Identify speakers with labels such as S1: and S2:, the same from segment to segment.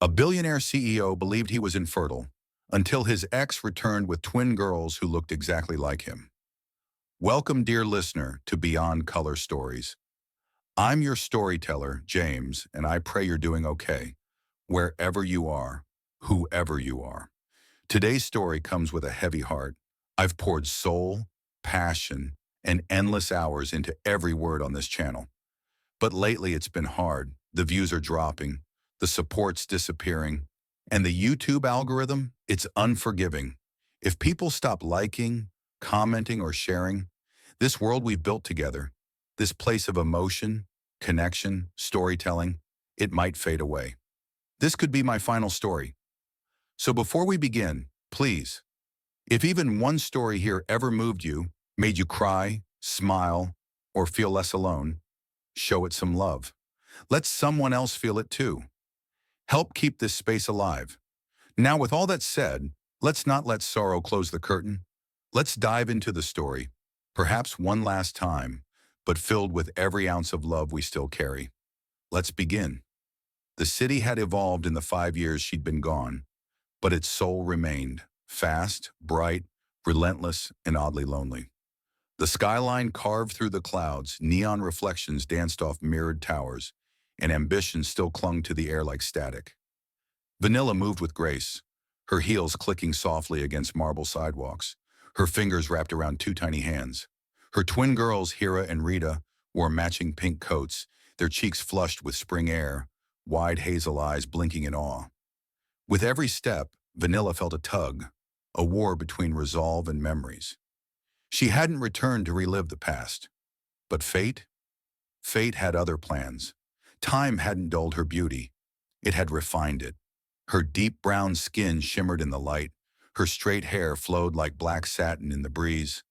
S1: A billionaire CEO believed he was infertile until his ex returned with twin girls who looked exactly like him. Welcome, dear listener, to Beyond Color Stories. I'm your storyteller, James, and I pray you're doing okay, wherever you are, whoever you are. Today's story comes with a heavy heart. I've poured soul, passion, and endless hours into every word on this channel. But lately it's been hard. The views are dropping, the support's disappearing, and the YouTube algorithm, it's unforgiving. If people stop liking, commenting, or sharing, this world we've built together, this place of emotion, connection, storytelling, it might fade away. This could be my final story. So before we begin, please, if even one story here ever moved you, made you cry, smile, or feel less alone, show it some love. Let someone else feel it too. Help keep this space alive. Now, with all that said, let's not let sorrow close the curtain. Let's dive into the story, perhaps one last time, but filled with every ounce of love we still carry. Let's begin. The city had evolved in the 5 years she'd been gone, but its soul remained, fast, bright, relentless, and oddly lonely. The skyline carved through the clouds, neon reflections danced off mirrored towers, and ambition still clung to the air like static. Vanilla moved with grace, her heels clicking softly against marble sidewalks, her fingers wrapped around two tiny hands. Her twin girls, Hira and Rita, wore matching pink coats, their cheeks flushed with spring air, wide hazel eyes blinking in awe. With every step, Vanilla felt a tug, a war between resolve and memories. She hadn't returned to relive the past. But fate? Fate had other plans. Time hadn't dulled her beauty. It had refined it. Her deep brown skin shimmered in the light, her straight hair flowed like black satin in the breeze,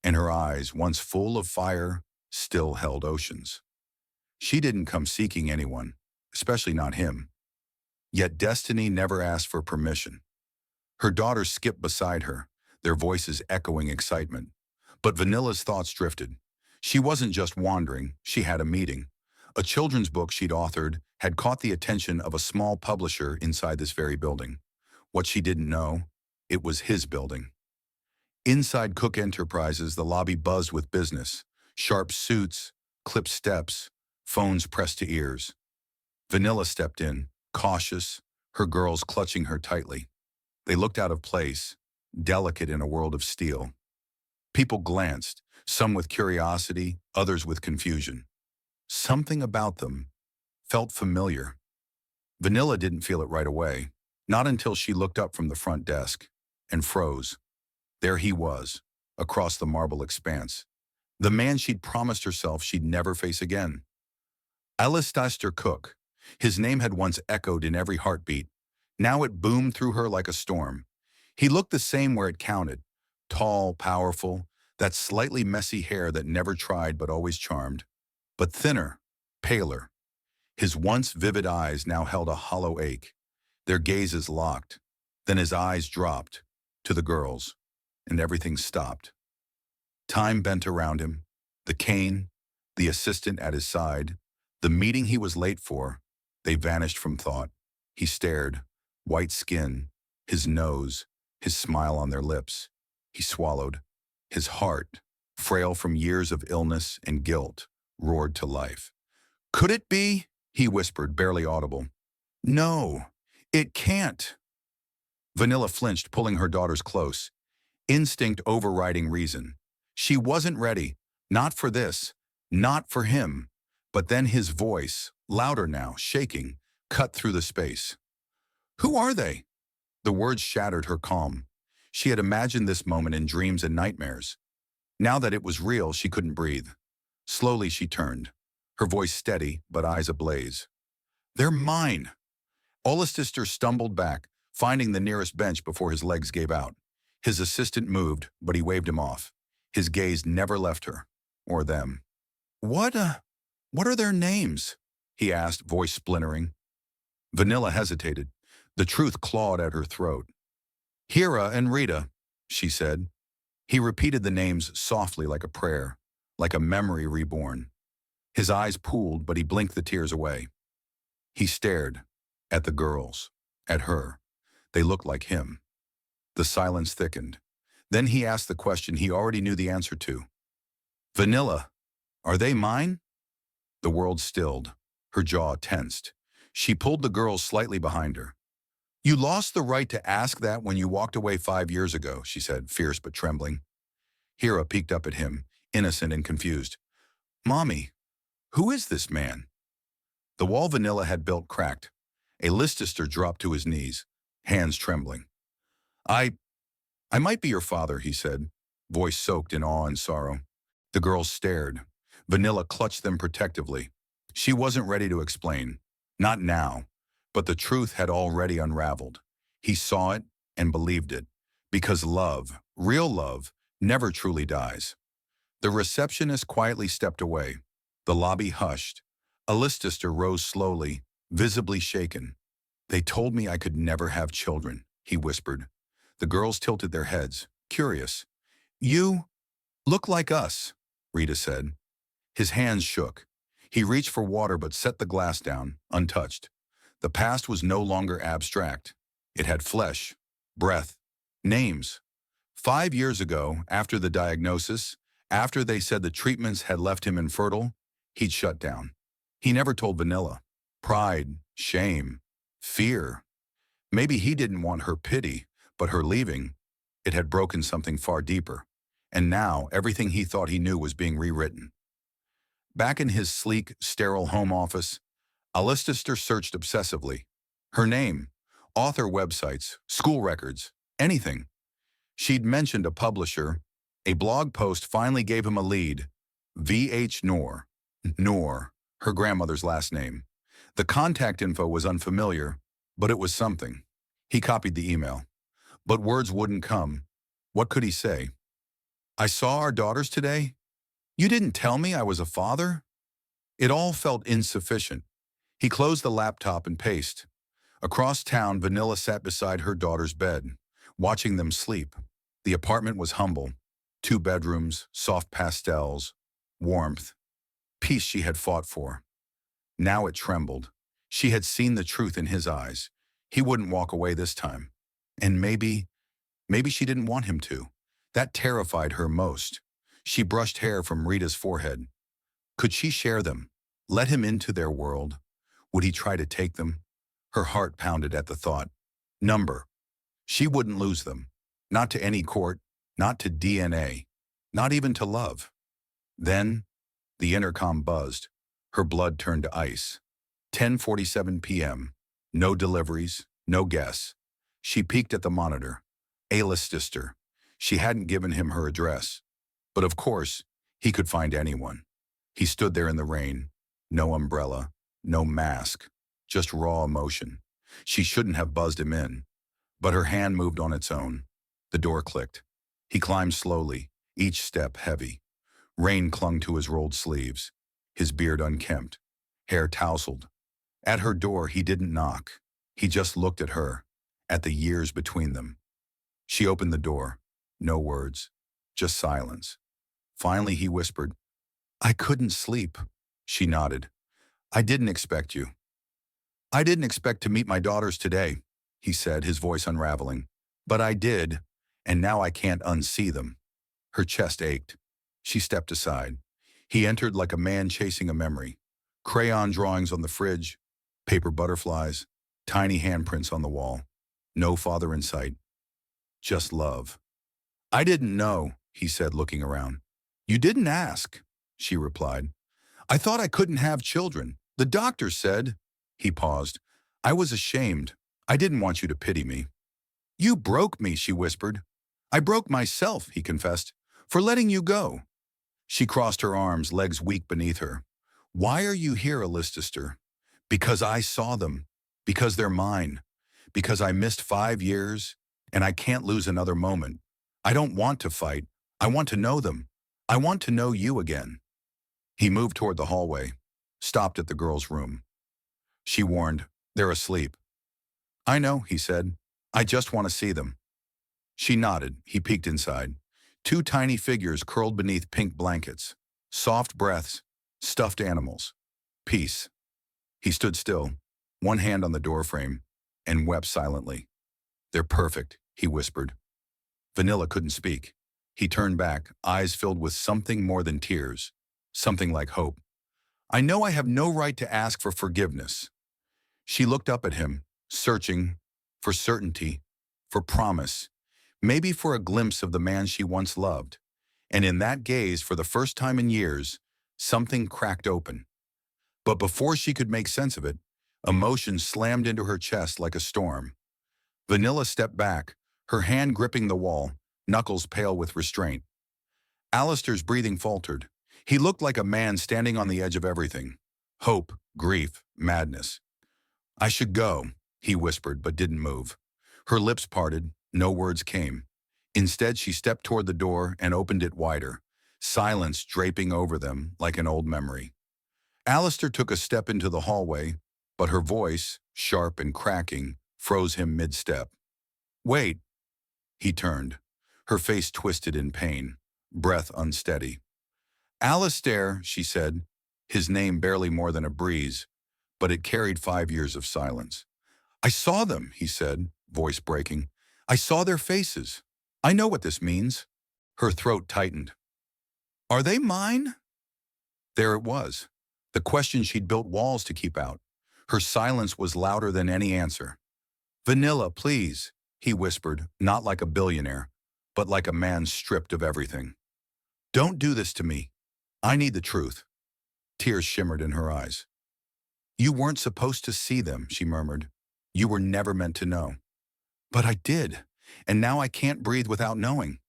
S1: and her eyes, once full of fire, still held oceans. She didn't come seeking anyone, especially not him. Yet destiny never asked for permission. Her daughters skipped beside her, their voices echoing excitement. But Vanilla's thoughts drifted. She wasn't just wandering, she had a meeting. A children's book she'd authored had caught the attention of a small publisher inside this very building. What she didn't know, it was his building. Inside Cook Enterprises, the lobby buzzed with business. Sharp suits, clipped steps, phones pressed to ears. Vanilla stepped in, cautious, her girls clutching her tightly. They looked out of place, delicate in a world of steel. People glanced, some with curiosity, others with confusion. Something about them felt familiar. Vanilla didn't feel it right away, not until she looked up from the front desk and froze. There he was, across the marble expanse, the man she'd promised herself she'd never face again. Alistair Cook. His name had once echoed in every heartbeat. Now it boomed through her like a storm. He looked the same where it counted, tall, powerful, that slightly messy hair that never tried but always charmed, but thinner, paler. His once vivid eyes now held a hollow ache, their gazes locked. Then his eyes dropped to the girls, and everything stopped. Time bent around him, the cane, the assistant at his side, the meeting he was late for, they vanished from thought. He stared, white skin, his nose, his smile on their lips. He swallowed. His heart, frail from years of illness and guilt, roared to life. "Could it be?" he whispered, barely audible. "No, it can't." Vanilla flinched, pulling her daughters close, instinct overriding reason. She wasn't ready, not for this, not for him. But then his voice, louder now, shaking, cut through the space. "Who are they?" The words shattered her calm. She had imagined this moment in dreams and nightmares. Now that it was real, she couldn't breathe. Slowly she turned, her voice steady but eyes ablaze. "They're mine." Alistair stumbled back, finding the nearest bench before his legs gave out. His assistant moved, but he waved him off. His gaze never left her, or them. What are their names?" he asked, voice splintering. Vanilla hesitated. The truth clawed at her throat. "Hira and Rita," she said. He repeated the names softly like a prayer, like a memory reborn. His eyes pooled, but he blinked the tears away. He stared at the girls. At her. They looked like him. The silence thickened. Then he asked the question he already knew the answer to. Vanilla, are they mine? The world stilled. Her jaw tensed. She pulled the girl slightly behind her. You lost the right to ask that when you walked away 5 years ago, she said, fierce but trembling. Hira peeked up at him, innocent and confused. Mommy, who is this man? The wall Vanilla had built cracked. A Leicester dropped to his knees, hands trembling. I might be your father, he said, voice soaked in awe and sorrow. The girls stared. Vanilla clutched them protectively. She wasn't ready to explain. Not now. But the truth had already unraveled. He saw it and believed it. Because love, real love, never truly dies. The receptionist quietly stepped away. The lobby hushed. Leicester rose slowly, visibly shaken. They told me I could never have children, he whispered. The girls tilted their heads, curious. You look like us, Rita said. His hands shook. He reached for water but set the glass down, untouched. The past was no longer abstract. It had flesh, breath, names. 5 years ago, after the diagnosis, after they said the treatments had left him infertile, he'd shut down. He never told Vanilla. Pride, shame, fear. Maybe he didn't want her pity, but her leaving, it had broken something far deeper. And now everything he thought he knew was being rewritten. Back in his sleek, sterile home office, Leicester searched obsessively. Her name, author websites, school records, anything. She'd mentioned a publisher. A blog post finally gave him a lead. V.H. Noor. Noor, her grandmother's last name. The contact info was unfamiliar, but it was something. He copied the email. But words wouldn't come. What could he say? I saw our daughters today. You didn't tell me I was a father? It all felt insufficient. He closed the laptop and paced. Across town, Vanilla sat beside her daughter's bed, watching them sleep. The apartment was humble. 2 bedrooms, soft pastels, warmth, peace she had fought for. Now it trembled. She had seen the truth in his eyes. He wouldn't walk away this time. And maybe she didn't want him to. That terrified her most. She brushed hair from Rita's forehead. Could she share them? Let him into their world? Would he try to take them? Her heart pounded at the thought. Number. She wouldn't lose them. Not to any court, not to DNA, not even to love. Then, the intercom buzzed. Her blood turned to ice. 10:47 p.m. No deliveries, no guess. She peeked at the monitor. Ayla's sister. She hadn't given him her address. But of course, he could find anyone. He stood there in the rain. No umbrella, no mask, just raw emotion. She shouldn't have buzzed him in. But her hand moved on its own. The door clicked. He climbed slowly, each step heavy. Rain clung to his rolled sleeves, his beard unkempt, hair tousled. At her door, he didn't knock. He just looked at her, at the years between them. She opened the door. No words, just silence. Finally, he whispered, I couldn't sleep. She nodded. I didn't expect you. I didn't expect to meet my daughters today, he said, his voice unraveling. But I did, and now I can't unsee them. Her chest ached. She stepped aside. He entered like a man chasing a memory. Crayon drawings on the fridge, paper butterflies, tiny handprints on the wall. No father in sight. Just love. I didn't know, he said, looking around. You didn't ask, she replied. I thought I couldn't have children. The doctor said. He paused. I was ashamed. I didn't want you to pity me. You broke me, she whispered. I broke myself, he confessed, for letting you go. She crossed her arms, legs weak beneath her. Why are you here, Leicester? Because I saw them. Because they're mine. Because I missed 5 years, and I can't lose another moment. I don't want to fight. I want to know them. I want to know you again. He moved toward the hallway, stopped at the girl's room. She warned, they're asleep. I know, he said. I just want to see them. She nodded. He peeked inside. 2 tiny figures curled beneath pink blankets. Soft breaths, stuffed animals. Peace. He stood still, one hand on the doorframe. and wept silently. "They're perfect," he whispered. Vanilla couldn't speak. He turned back, eyes filled with something more than tears, something like hope. "I know I have no right to ask for forgiveness." She looked up at him, searching for certainty, for promise, maybe for a glimpse of the man she once loved. And in that gaze, for the first time in years, something cracked open. But before she could make sense of it, emotion slammed into her chest like a storm. Vanilla stepped back, her hand gripping the wall, knuckles pale with restraint. Alistair's breathing faltered. He looked like a man standing on the edge of everything. Hope, grief, madness. "I should go," he whispered but didn't move. Her lips parted, no words came. Instead, she stepped toward the door and opened it wider, silence draping over them like an old memory. Alistair took a step into the hallway, but her voice, sharp and cracking, froze him mid-step. "Wait." He turned, her face twisted in pain, breath unsteady. "Alistair," she said, his name barely more than a breeze, but it carried 5 years of silence. "I saw them," he said, voice breaking. "I saw their faces. I know what this means." Her throat tightened. "Are they mine?" There it was, the question she'd built walls to keep out. Her silence was louder than any answer. "Vanilla, please," he whispered, not like a billionaire, but like a man stripped of everything. "Don't do this to me. I need the truth." Tears shimmered in her eyes. "You weren't supposed to see them," she murmured. "You were never meant to know." "But I did, and now I can't breathe without knowing."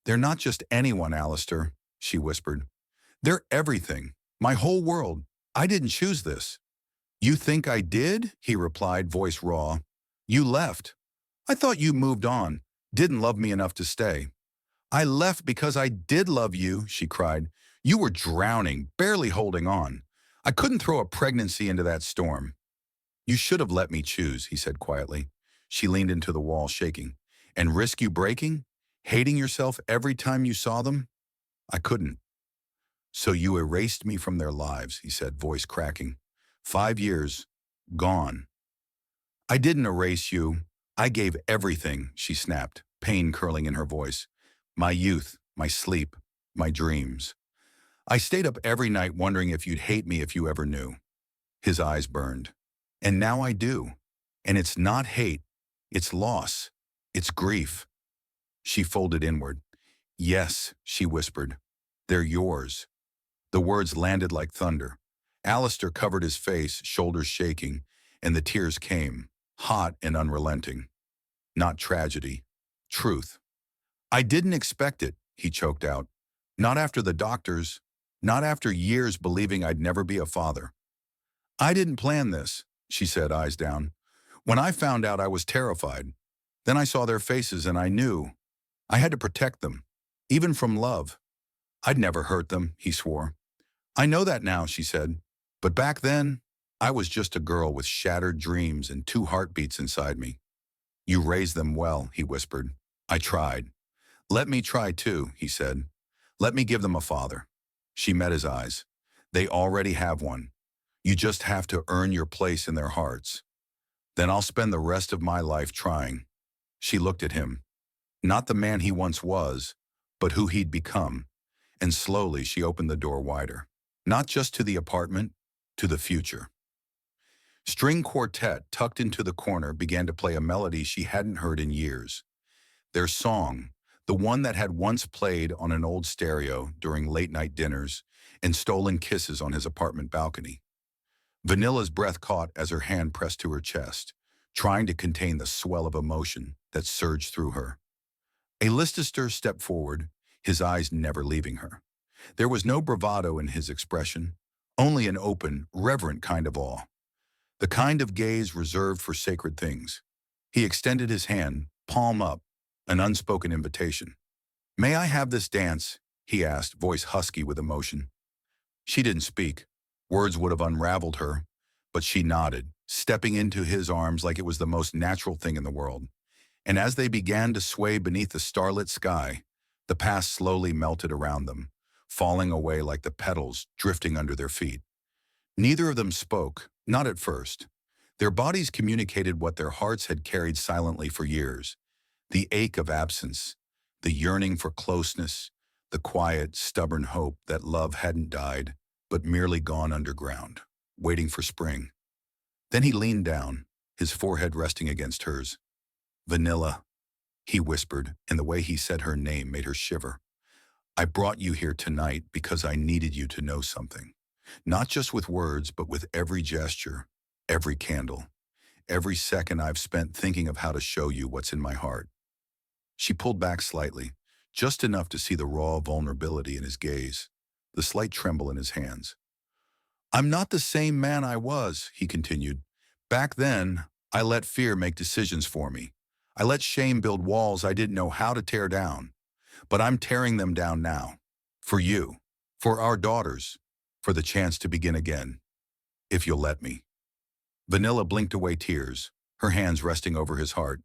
S1: "They're not just anyone, Alistair," she whispered. "They're everything, my whole world. I didn't choose this." "You think I did?" he replied, voice raw. "You left. I thought you moved on, didn't love me enough to stay." "I left because I did love you," she cried. "You were drowning, barely holding on. I couldn't throw a pregnancy into that storm." "You should have let me choose," he said quietly. She leaned into the wall, shaking. "And risk you breaking? Hating yourself every time you saw them?" "I couldn't." "So you erased me from their lives," he said, voice cracking. 5 years, gone." "I didn't erase you. I gave everything," she snapped, pain curling in her voice. "My youth, my sleep, my dreams. I stayed up every night wondering if you'd hate me if you ever knew." His eyes burned. "And now I do. And it's not hate. It's loss. It's grief." She folded inward. "Yes," she whispered. "They're yours." The words landed like thunder. Alistair covered his face, shoulders shaking, and the tears came, hot and unrelenting. Not tragedy. Truth. "I didn't expect it," he choked out. "Not after the doctors. Not after years believing I'd never be a father." "I didn't plan this," she said, eyes down. "When I found out, I was terrified. Then I saw their faces and I knew. I had to protect them, even from love. I'd never hurt them," he swore. "I know that now," she said. "But back then, I was just a girl with shattered dreams and 2 heartbeats inside me." "You raised them well," he whispered. "I tried." "Let me try too," he said. "Let me give them a father." She met his eyes. "They already have one. You just have to earn your place in their hearts. Then I'll spend the rest of my life trying." She looked at him. Not the man he once was, but who he'd become. And slowly she opened the door wider. Not just to the apartment, to the future. String quartet tucked into the corner began to play a melody she hadn't heard in years. Their song, the one that had once played on an old stereo during late-night dinners and stolen kisses on his apartment balcony. Vanilla's breath caught as her hand pressed to her chest, trying to contain the swell of emotion that surged through her. A Leicester stepped forward, his eyes never leaving her. There was no bravado in his expression, only an open, reverent kind of awe. The kind of gaze reserved for sacred things. He extended his hand, palm up, an unspoken invitation. "May I have this dance?" he asked, voice husky with emotion. She didn't speak. Words would have unraveled her, but she nodded, stepping into his arms like it was the most natural thing in the world. And as they began to sway beneath the starlit sky, the past slowly melted around them, falling away like the petals drifting under their feet. Neither of them spoke, not at first. Their bodies communicated what their hearts had carried silently for years: the ache of absence, the yearning for closeness, the quiet, stubborn hope that love hadn't died, but merely gone underground, waiting for spring. Then he leaned down, his forehead resting against hers. "Vanilla," he whispered, and the way he said her name made her shiver. "I brought you here tonight because I needed you to know something. Not just with words, but with every gesture, every candle, every second I've spent thinking of how to show you what's in my heart." She pulled back slightly, just enough to see the raw vulnerability in his gaze, the slight tremble in his hands. "I'm not the same man I was," he continued. "Back then, I let fear make decisions for me. I let shame build walls I didn't know how to tear down. But I'm tearing them down now. For you, for our daughters, for the chance to begin again. If you'll let me." Vanilla blinked away tears, her hands resting over his heart.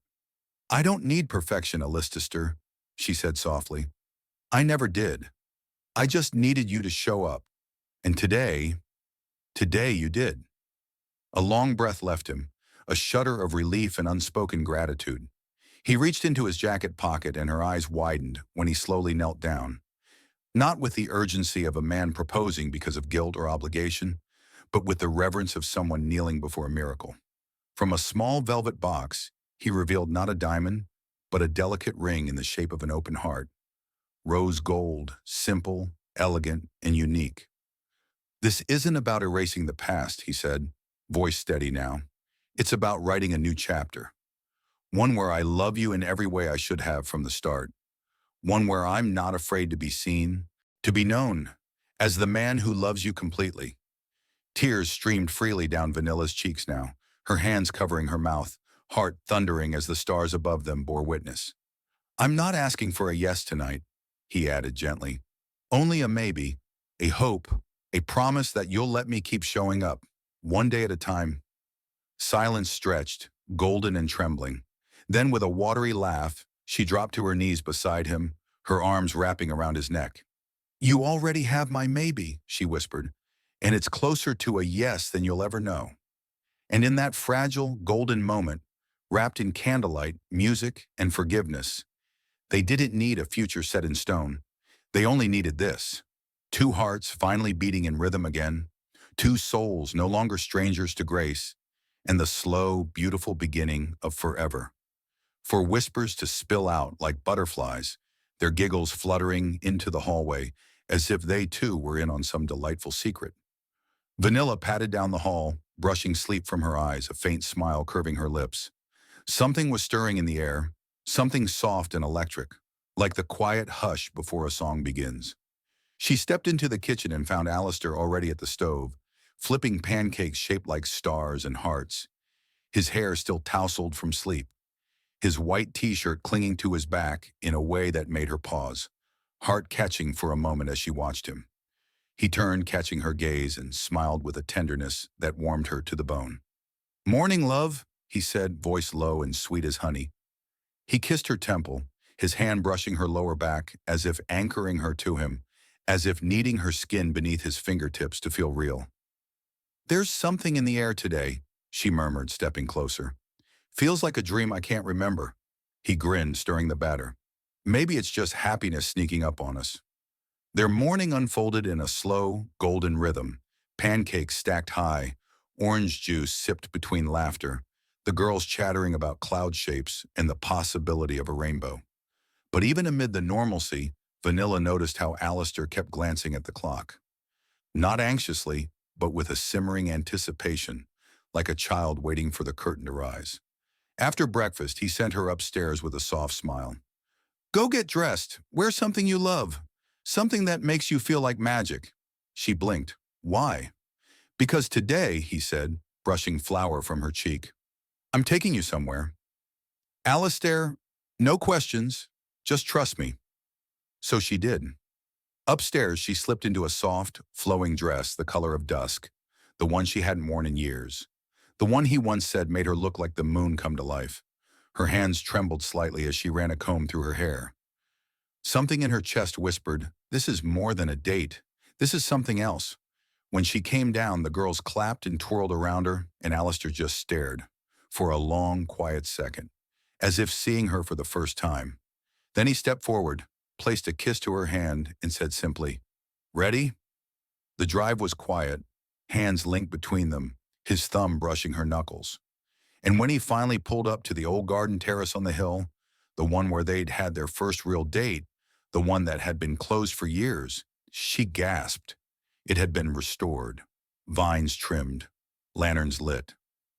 S1: "I don't need perfection, Alistair," she said softly. "I never did. I just needed you to show up. And today you did." A long breath left him, a shudder of relief and unspoken gratitude. He reached into his jacket pocket and her eyes widened when he slowly knelt down, not with the urgency of a man proposing because of guilt or obligation, but with the reverence of someone kneeling before a miracle. From a small velvet box, he revealed not a diamond, but a delicate ring in the shape of an open heart. Rose gold, simple, elegant, and unique. "This isn't about erasing the past," he said, voice steady now. "It's about writing a new chapter. One where I love you in every way I should have from the start. One where I'm not afraid to be seen, to be known, as the man who loves you completely." Tears streamed freely down Vanilla's cheeks now, her hands covering her mouth, heart thundering as the stars above them bore witness. "I'm not asking for a yes tonight," he added gently. "Only a maybe, a hope, a promise that you'll let me keep showing up, one day at a time." Silence stretched, golden and trembling. Then with a watery laugh, she dropped to her knees beside him, her arms wrapping around his neck. "You already have my maybe," she whispered, "and it's closer to a yes than you'll ever know." And in that fragile, golden moment, wrapped in candlelight, music, and forgiveness, they didn't need a future set in stone. They only needed this: two hearts finally beating in rhythm again, two souls no longer strangers to grace, and the slow, beautiful beginning of forever. For whispers to spill out like butterflies, their giggles fluttering into the hallway as if they too were in on some delightful secret. Vanilla patted down the hall, brushing sleep from her eyes, a faint smile curving her lips. Something was stirring in the air, something soft and electric, like the quiet hush before a song begins. She stepped into the kitchen and found Alistair already at the stove, flipping pancakes shaped like stars and hearts, his hair still tousled from sleep, his white t-shirt clinging to his back in a way that made her pause, heart catching for a moment as she watched him. He turned, catching her gaze, and smiled with a tenderness that warmed her to the bone. "Morning, love," he said, voice low and sweet as honey. He kissed her temple, his hand brushing her lower back as if anchoring her to him, as if kneading her skin beneath his fingertips to feel real. "There's something in the air today," she murmured, stepping closer. "Feels like a dream I can't remember." He grinned, stirring the batter. "Maybe it's just happiness sneaking up on us." Their morning unfolded in a slow, golden rhythm, pancakes stacked high, orange juice sipped between laughter, the girls chattering about cloud shapes and the possibility of a rainbow. But even amid the normalcy, Vanilla noticed how Alistair kept glancing at the clock. Not anxiously, but with a simmering anticipation, like a child waiting for the curtain to rise. After breakfast, he sent her upstairs with a soft smile. "Go get dressed. Wear something you love. Something that makes you feel like magic." She blinked. "Why?" "Because today," he said, brushing flour from her cheek, "I'm taking you somewhere." "Alistair, no questions. Just trust me." So she did. Upstairs, she slipped into a soft, flowing dress the color of dusk, the one she hadn't worn in years, the one he once said made her look like the moon come to life. Her hands trembled slightly as she ran a comb through her hair. Something in her chest whispered, "This is more than a date. This is something else. When she came down, the girls clapped and twirled around her, and Alistair just stared for a long, quiet second, as if seeing her for the first time. Then he stepped forward, placed a kiss to her hand, and said simply, "Ready?" The drive was quiet, hands linked between them, his thumb brushing her knuckles. And when he finally pulled up to the old garden terrace on the hill, the one where they'd had their first real date, the one that had been closed for years, she gasped. It had been restored. Vines trimmed, lanterns lit,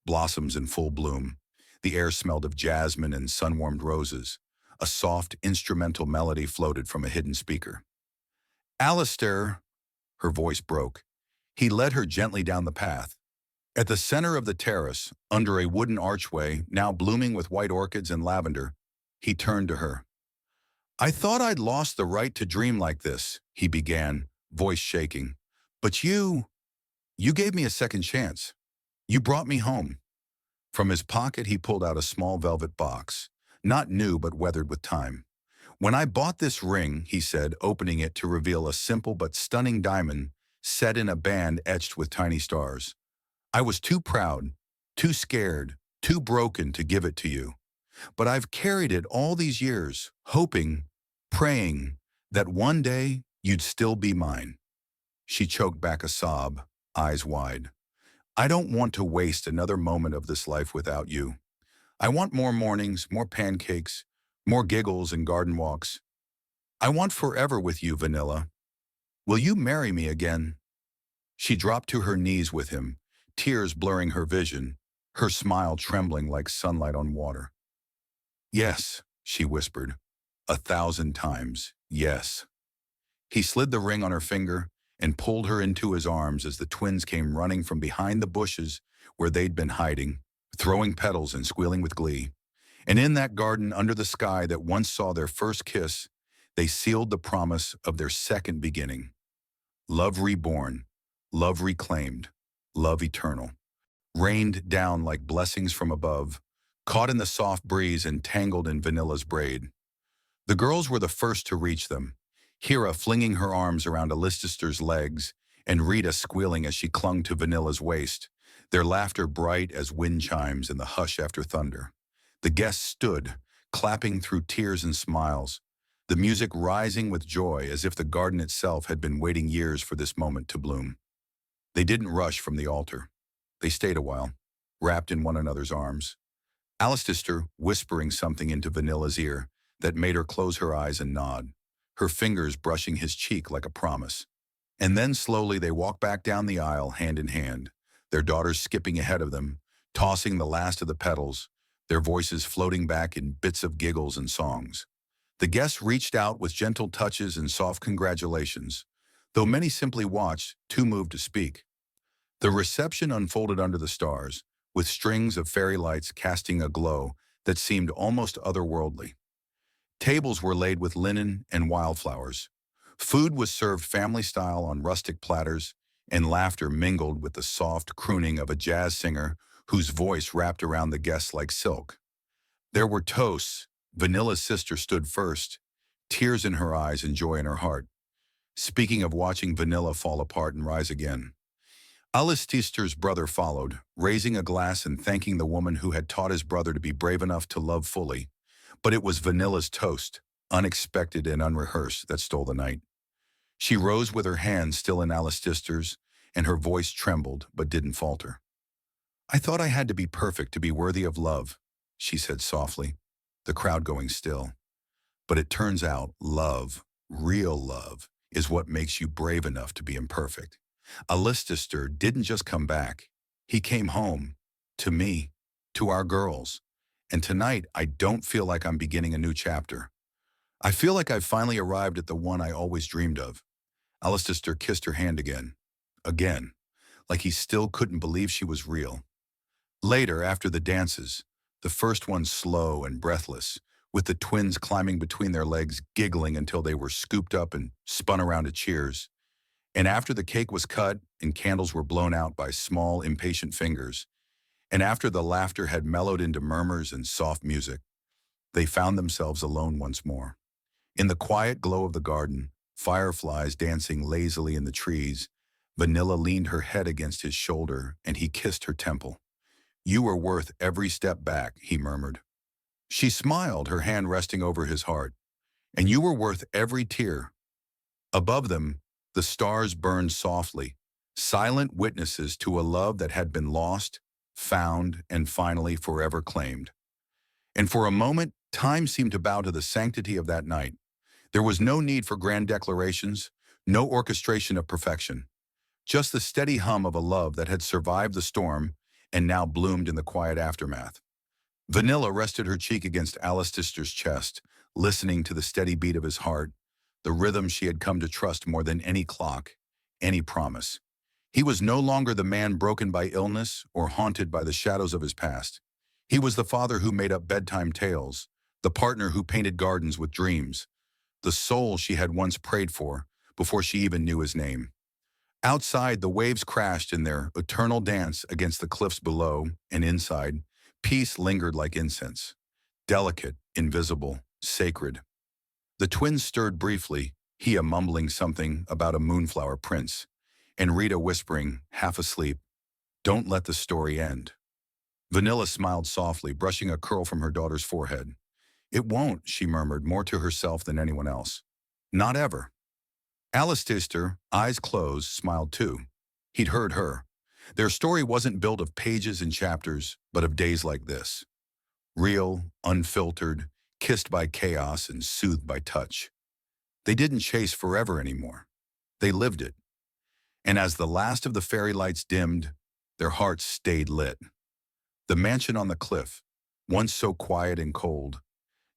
S1: blossoms in full bloom. The air smelled of jasmine and sun-warmed roses. A soft, instrumental melody floated from a hidden speaker. "Alistair," her voice broke. He led her gently down the path. At the center of the terrace, under a wooden archway, now blooming with white orchids and lavender, he turned to her. "I thought I'd lost the right to dream like this," he began, voice shaking. "But you gave me a second chance. You brought me home." From his pocket, he pulled out a small velvet box, not new but weathered with time. "When I bought this ring," he said, opening it to reveal a simple but stunning diamond set in a band etched with tiny stars, "I was too proud, too scared, too broken to give it to you. But I've carried it all these years, hoping, praying, that one day you'd still be mine." She choked back a sob, eyes wide. "I don't want to waste another moment of this life without you. I want more mornings, more pancakes, more giggles and garden walks. I want forever with you, Vanilla. Will you marry me again?" She dropped to her knees with him, tears blurring her vision, her smile trembling like sunlight on water. "Yes," she whispered, 1,000 times, "yes." He slid the ring on her finger and pulled her into his arms as the twins came running from behind the bushes where they'd been hiding, throwing petals and squealing with glee. And in that garden under the sky that once saw their first kiss, they sealed the promise of their second beginning. Love reborn, love reclaimed, love eternal, rained down like blessings from above, caught in the soft breeze and tangled in Vanilla's braid. The girls were the first to reach them, Hera flinging her arms around Alistair's legs and Rita squealing as she clung to Vanilla's waist, their laughter bright as wind chimes in the hush after thunder. The guests stood, clapping through tears and smiles, the music rising with joy as if the garden itself had been waiting years for this moment to bloom. They didn't rush from the altar. They stayed a while, wrapped in one another's arms. Alistair whispering something into Vanilla's ear that made her close her eyes and nod, her fingers brushing his cheek like a promise. And then slowly they walked back down the aisle hand in hand, their daughters skipping ahead of them, tossing the last of the petals, their voices floating back in bits of giggles and songs. The guests reached out with gentle touches and soft congratulations, though many simply watched, too moved to speak. The reception unfolded under the stars, with strings of fairy lights casting a glow that seemed almost otherworldly. Tables were laid with linen and wildflowers. Food was served family-style on rustic platters, and laughter mingled with the soft crooning of a jazz singer whose voice wrapped around the guests like silk. There were toasts. Vanilla's sister stood first, tears in her eyes and joy in her heart, speaking of watching Vanilla fall apart and rise again. Alistair's brother followed, raising a glass and thanking the woman who had taught his brother to be brave enough to love fully. But it was Vanilla's toast, unexpected and unrehearsed, that stole the night. She rose with her hand still in Alistair's, and her voice trembled but didn't falter. "I thought I had to be perfect to be worthy of love," she said softly, the crowd going still. "But it turns out love, real love, is what makes you brave enough to be imperfect. Alistair didn't just come back. He came home, to me, to our girls. And tonight, I don't feel like I'm beginning a new chapter. I feel like I've finally arrived at the one I always dreamed of." Alistair kissed her hand again, like he still couldn't believe she was real. Later, after the dances, the first one slow and breathless, with the twins climbing between their legs, giggling until they were scooped up and spun around to cheers. And after the cake was cut and candles were blown out by small, impatient fingers, and after the laughter had mellowed into murmurs and soft music, they found themselves alone once more. In the quiet glow of the garden, fireflies dancing lazily in the trees, Vanilla leaned her head against his shoulder, and he kissed her temple. "You were worth every step back," he murmured. She smiled, her hand resting over his heart. "And you were worth every tear." Above them, the stars burned softly, silent witnesses to a love that had been lost, found, and finally forever claimed. And for a moment, time seemed to bow to the sanctity of that night. There was no need for grand declarations, no orchestration of perfection, just the steady hum of a love that had survived the storm and now bloomed in the quiet aftermath. Vanilla rested her cheek against Alistair's chest, listening to the steady beat of his heart, the rhythm she had come to trust more than any clock, any promise. He was no longer the man broken by illness or haunted by the shadows of his past. He was the father who made up bedtime tales, the partner who painted gardens with dreams, the soul she had once prayed for before she even knew his name. Outside, the waves crashed in their eternal dance against the cliffs below, and inside, peace lingered like incense, delicate, invisible, sacred. The twins stirred briefly, Hia mumbling something about a moonflower prince, and Rita whispering, half asleep, "Don't let the story end." Vanilla smiled softly, brushing a curl from her daughter's forehead. "It won't," she murmured, more to herself than anyone else. "Not ever." Alistair, eyes closed, smiled too. He'd heard her. Their story wasn't built of pages and chapters, but of days like this. Real, unfiltered, kissed by chaos and soothed by touch. They didn't chase forever anymore. They lived it. And as the last of the fairy lights dimmed, their hearts stayed lit. The mansion on the cliff, once so quiet and cold,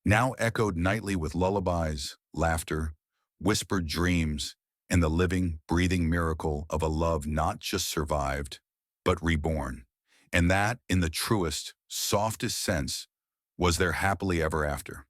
S1: now echoed nightly with lullabies, laughter, whispered dreams, and the living, breathing miracle of a love not just survived, but reborn. And that, in the truest, softest sense, was their happily ever after.